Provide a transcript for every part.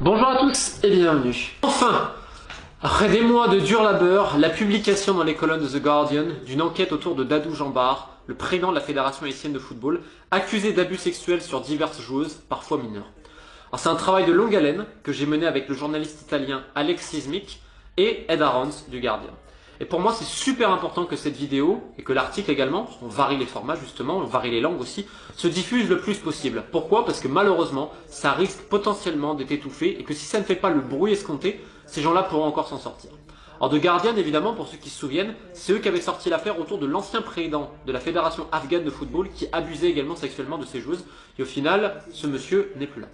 Bonjour à tous et bienvenue. Enfin, après des mois de dur labeur, la publication dans les colonnes de The Guardian d'une enquête autour de Dadou Jambard, le président de la Fédération haïtienne de football, accusé d'abus sexuels sur diverses joueuses, parfois mineures. C'est un travail de longue haleine que j'ai mené avec le journaliste italien Alex Sismic et Ed Aarons du Guardian. Et pour moi, c'est super important que cette vidéo, et que l'article également, parce qu'on varie les formats justement, on varie les langues aussi, se diffuse le plus possible. Pourquoi? Parce que malheureusement, ça risque potentiellement d'être étouffé, et que si ça ne fait pas le bruit escompté, ces gens-là pourront encore s'en sortir. Alors The Guardian, évidemment, pour ceux qui se souviennent, c'est eux qui avaient sorti l'affaire autour de l'ancien président de la fédération afghane de football, qui abusait également sexuellement de ses joueuses, et au final, ce monsieur n'est plus là.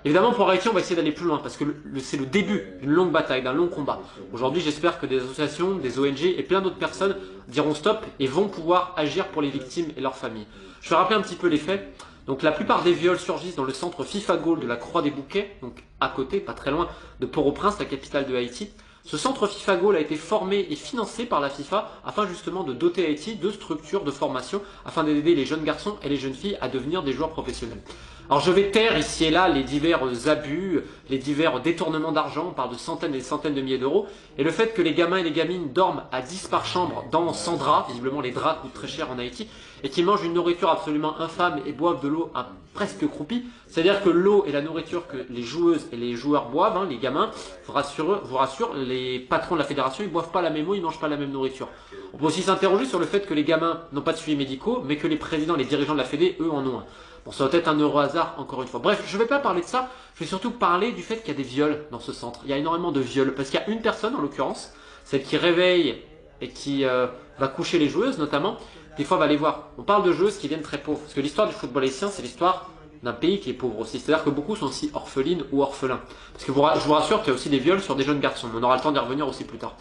Évidemment, pour Haïti, on va essayer d'aller plus loin, parce que c'est le début d'une longue bataille, d'un long combat. Aujourd'hui, j'espère que des associations, des ONG et plein d'autres personnes diront stop et vont pouvoir agir pour les victimes et leurs familles. Je vais rappeler un petit peu les faits. Donc la plupart des viols surgissent dans le centre FIFA Goal de la Croix-des-Bouquets, donc à côté, pas très loin, de Port-au-Prince, la capitale de Haïti. Ce centre FIFA Goal a été formé et financé par la FIFA afin justement de doter Haïti de structures de formation afin d'aider les jeunes garçons et les jeunes filles à devenir des joueurs professionnels. Alors je vais taire ici et là les divers abus, les divers détournements d'argent, on parle de centaines et des centaines de milliers d'euros, et le fait que les gamins et les gamines dorment à 10 par chambre dans 100 draps, visiblement les draps coûtent très cher en Haïti, et qu'ils mangent une nourriture absolument infâme et boivent de l'eau presque croupie, c'est-à-dire que l'eau et la nourriture que les joueuses et les joueurs boivent, les gamins, vous rassure, les patrons de la fédération, ils boivent pas la même eau, ils mangent pas la même nourriture. On peut aussi s'interroger sur le fait que les gamins n'ont pas de suivi médicaux, mais que les présidents, les dirigeants de la Fédé, eux, en ont un. Bon, ça doit être un heureux hasard, encore une fois. Bref, je ne vais pas parler de ça, je vais surtout parler du fait qu'il y a des viols dans ce centre. Il y a énormément de viols, parce qu'il y a une personne, en l'occurrence, celle qui réveille et qui va coucher les joueuses, notamment, des fois va les voir. On parle de joueuses qui viennent très pauvres, parce que l'histoire du football haïtien, c'est l'histoire d'un pays qui est pauvre aussi. C'est-à-dire que beaucoup sont aussi orphelines ou orphelins. Parce que je vous rassure qu'il y a aussi des viols sur des jeunes garçons, on aura le temps d'y revenir aussi plus tard.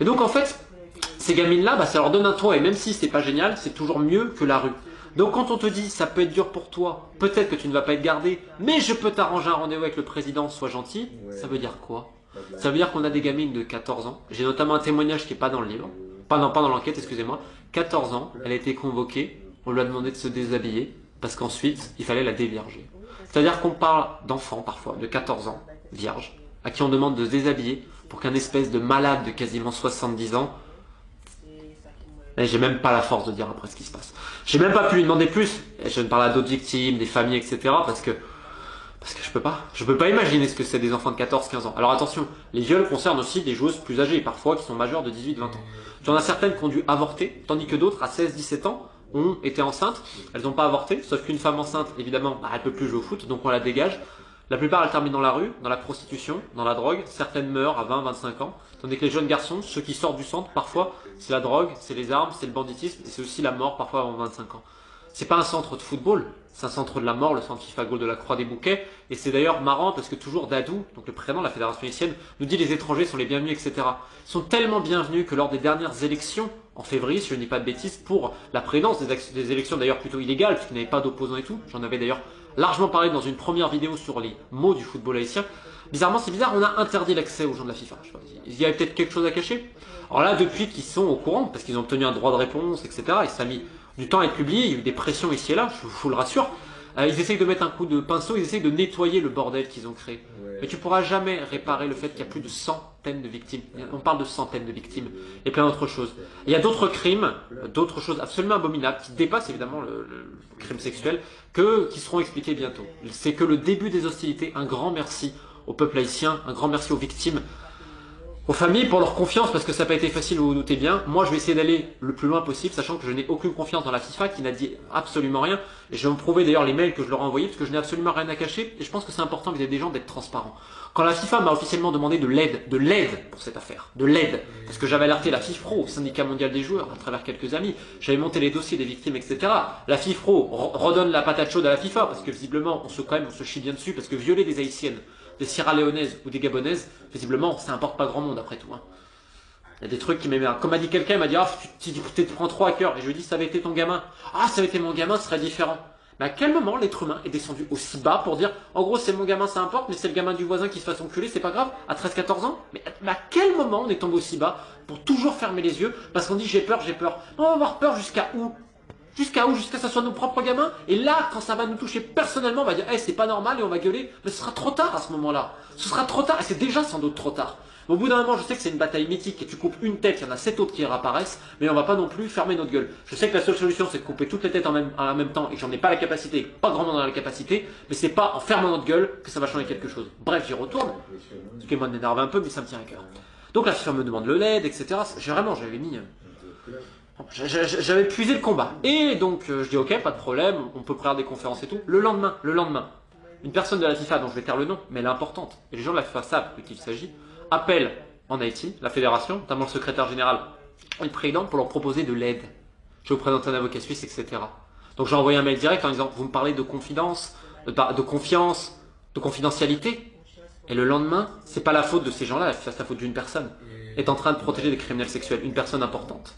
Et donc, en fait, ces gamines-là, ça leur donne un toit, et même si c'est pas génial, c'est toujours mieux que la rue. Donc quand on te dit ça peut être dur pour toi, peut-être que tu ne vas pas être gardé, mais je peux t'arranger un rendez-vous avec le président, sois gentil, ça veut dire quoi? Ça veut dire qu'on a des gamines de 14 ans, j'ai notamment un témoignage qui n'est pas dans le livre, pas dans l'enquête, excusez-moi, 14 ans, elle a été convoquée, on lui a demandé de se déshabiller, parce qu'ensuite il fallait la dévierger. C'est-à-dire qu'on parle d'enfants parfois, de 14 ans, vierges, à qui on demande de se déshabiller pour qu'un espèce de malade de quasiment 70 ans. Et j'ai même pas la force de dire après ce qui se passe. J'ai même pas pu lui demander plus. Et je ne parle à d'autres victimes, des familles, etc. Parce que je peux pas. Je peux pas imaginer ce que c'est des enfants de 14-15 ans. Alors attention, les viols concernent aussi des joueuses plus âgées, parfois qui sont majeures de 18-20 ans. Il y en a certaines qui ont dû avorter, tandis que d'autres, à 16-17 ans, ont été enceintes. Elles n'ont pas avorté, sauf qu'une femme enceinte, évidemment, elle peut plus jouer au foot, donc on la dégage. La plupart, elles terminent dans la rue, dans la prostitution, dans la drogue. Certaines meurent à 20-25 ans. Tandis que les jeunes garçons, ceux qui sortent du centre, parfois, c'est la drogue, c'est les armes, c'est le banditisme, et c'est aussi la mort, parfois avant 25 ans. C'est pas un centre de football, c'est un centre de la mort, le centre FIFA Goal de la Croix-des-Bouquets. Et c'est d'ailleurs marrant parce que toujours Dadou, donc le président de la Fédération haïtienne, nous dit les étrangers sont les bienvenus, etc. Ils sont tellement bienvenus que lors des dernières élections, en février, si je ne dis pas de bêtises, pour la présidence, des élections d'ailleurs plutôt illégales, puisqu'il n'y avait pas d'opposants et tout, j'en avais d'ailleurs largement parlé dans une première vidéo sur les mots du football haïtien. Bizarrement, c'est bizarre, on a interdit l'accès aux gens de la FIFA. Je sais pas, il y avait peut-être quelque chose à cacher. Alors là, depuis qu'ils sont au courant, parce qu'ils ont obtenu un droit de réponse, etc., et ça a mis du temps à être publié, il y a eu des pressions ici et là, je vous le rassure, ils essayent de mettre un coup de pinceau, ils essayent de nettoyer le bordel qu'ils ont créé. Mais tu pourras jamais réparer le fait qu'il y a plus de centaines de victimes. On parle de centaines de victimes et plein d'autres choses. Et il y a d'autres crimes, d'autres choses absolument abominables qui dépassent évidemment le crime sexuel qui seront expliqués bientôt. C'est que le début des hostilités, un grand merci au peuple haïtien, un grand merci aux victimes, aux familles pour leur confiance, parce que ça n'a pas été facile, vous vous doutez bien. Moi, je vais essayer d'aller le plus loin possible, sachant que je n'ai aucune confiance dans la FIFA, qui n'a dit absolument rien. Et je vais me prouver d'ailleurs les mails que je leur ai envoyés, parce que je n'ai absolument rien à cacher. Et je pense que c'est important vis-à-vis des gens d'être transparents. Quand la FIFA m'a officiellement demandé de l'aide pour cette affaire, de l'aide, parce que j'avais alerté la FIFPro, au syndicat mondial des joueurs, à travers quelques amis, j'avais monté les dossiers des victimes, etc. La FIFPro redonne la patate chaude à la FIFA, parce que visiblement, on se chie bien dessus, parce que violer des Haïtiennes, des Sierra-Léonaises ou des Gabonaises, visiblement, ça importe pas grand monde après tout. Il y a des trucs qui m'énervent. Comme m'a dit quelqu'un, il m'a dit « Ah, tu te prends trop à cœur. » Et je lui ai dit « Ça avait été ton gamin. »« Ah, ça avait été mon gamin, ce serait différent. » Mais à quel moment l'être humain est descendu aussi bas pour dire « En gros, c'est mon gamin, ça importe, mais c'est le gamin du voisin qui se fasse enculer, c'est pas grave, à 13-14 ans ?» Mais à quel moment on est tombé aussi bas pour toujours fermer les yeux parce qu'on dit « J'ai peur, j'ai peur. » On va avoir peur jusqu'à où? Jusqu'à où? Jusqu'à ce que ça soit nos propres gamins. Et là, quand ça va nous toucher personnellement, on va dire hey, c'est pas normal et on va gueuler. Mais ce sera trop tard à ce moment-là. Ce sera trop tard et c'est déjà sans doute trop tard. Mais au bout d'un moment, je sais que c'est une bataille mythique et tu coupes une tête, il y en a 7 autres qui réapparaissent, mais on va pas non plus fermer notre gueule. Je sais que la seule solution c'est de couper toutes les têtes en même temps et que j'en ai pas la capacité, pas grand monde en a la capacité, mais c'est pas en fermant notre gueule que ça va changer quelque chose. Bref, j'y retourne. Ce qui m'énerve un peu, mais ça me tient à cœur. Donc la FIFA me demande le LED, etc. J'avais mis. J'avais puisé le combat. Et donc, je dis ok, pas de problème, on peut préparer des conférences et tout. Le lendemain, une personne de la FIFA, dont je vais taire le nom, mais elle est importante, et les gens de la FIFA savent de qui il s'agit, appelle en Haïti la fédération, notamment le secrétaire général et le président, pour leur proposer de l'aide. Je vais vous présenter un avocat suisse, etc. Donc j'ai envoyé un mail direct en disant, vous me parlez de confidence, de confiance, de confidentialité. Et le lendemain, c'est pas la faute de ces gens-là, c'est la faute d'une personne. Est en train de protéger des criminels sexuels, une personne importante.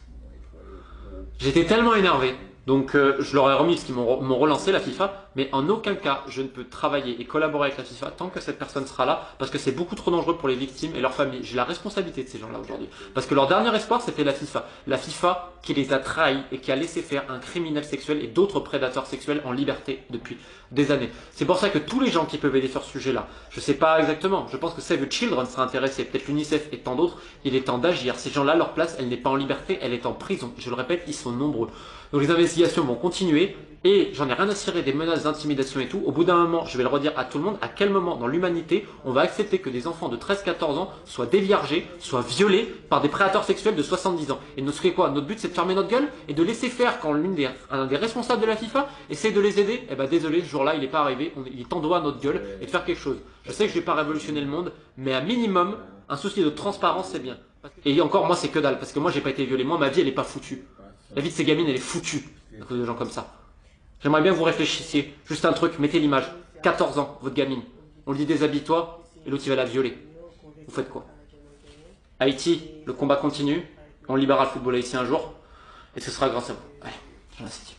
J'étais tellement énervé, donc je leur ai remis ce qu'ils m'ont relancé, la FIFA, mais en aucun cas je ne peux travailler et collaborer avec la FIFA tant que cette personne sera là, parce que c'est beaucoup trop dangereux pour les victimes et leurs familles. J'ai la responsabilité de ces gens-là aujourd'hui, parce que leur dernier espoir c'était la FIFA qui les a trahis et qui a laissé faire un criminel sexuel et d'autres prédateurs sexuels en liberté depuis des années. C'est pour ça que tous les gens qui peuvent aider sur ce sujet-là, je sais pas exactement, je pense que Save the Children sera intéressé, peut-être l'UNICEF et tant d'autres, il est temps d'agir. Ces gens-là, leur place, elle n'est pas en liberté, elle est en prison. Je le répète, ils sont nombreux. Donc les investigations vont continuer et j'en ai rien à cirer des menaces d'intimidation et tout. Au bout d'un moment, je vais le redire à tout le monde, à quel moment dans l'humanité on va accepter que des enfants de 13-14 ans soient déviargés, soient violés par des prédateurs sexuels de 70 ans. Et notre but c'est de fermer notre gueule et de laisser faire quand un des responsables de la FIFA essaie de les aider. Eh ben désolé, ce jour-là il n'est pas arrivé, il est en droit à notre gueule et de faire quelque chose. Je sais que je vais pas révolutionner le monde, mais à minimum, un souci de transparence c'est bien. Et encore moi c'est que dalle, parce que moi j'ai pas été violé, moi ma vie elle est pas foutue. La vie de ces gamines elle est foutue à cause de gens comme ça. J'aimerais bien que vous réfléchissiez, juste un truc, mettez l'image, 14 ans, votre gamine, on lui dit déshabille-toi, et l'autre il va la violer. Vous faites quoi? Haïti, le combat continue, on libérera le football haïtien un jour, et ce sera grâce à vous. Allez, j'en ai assez dit.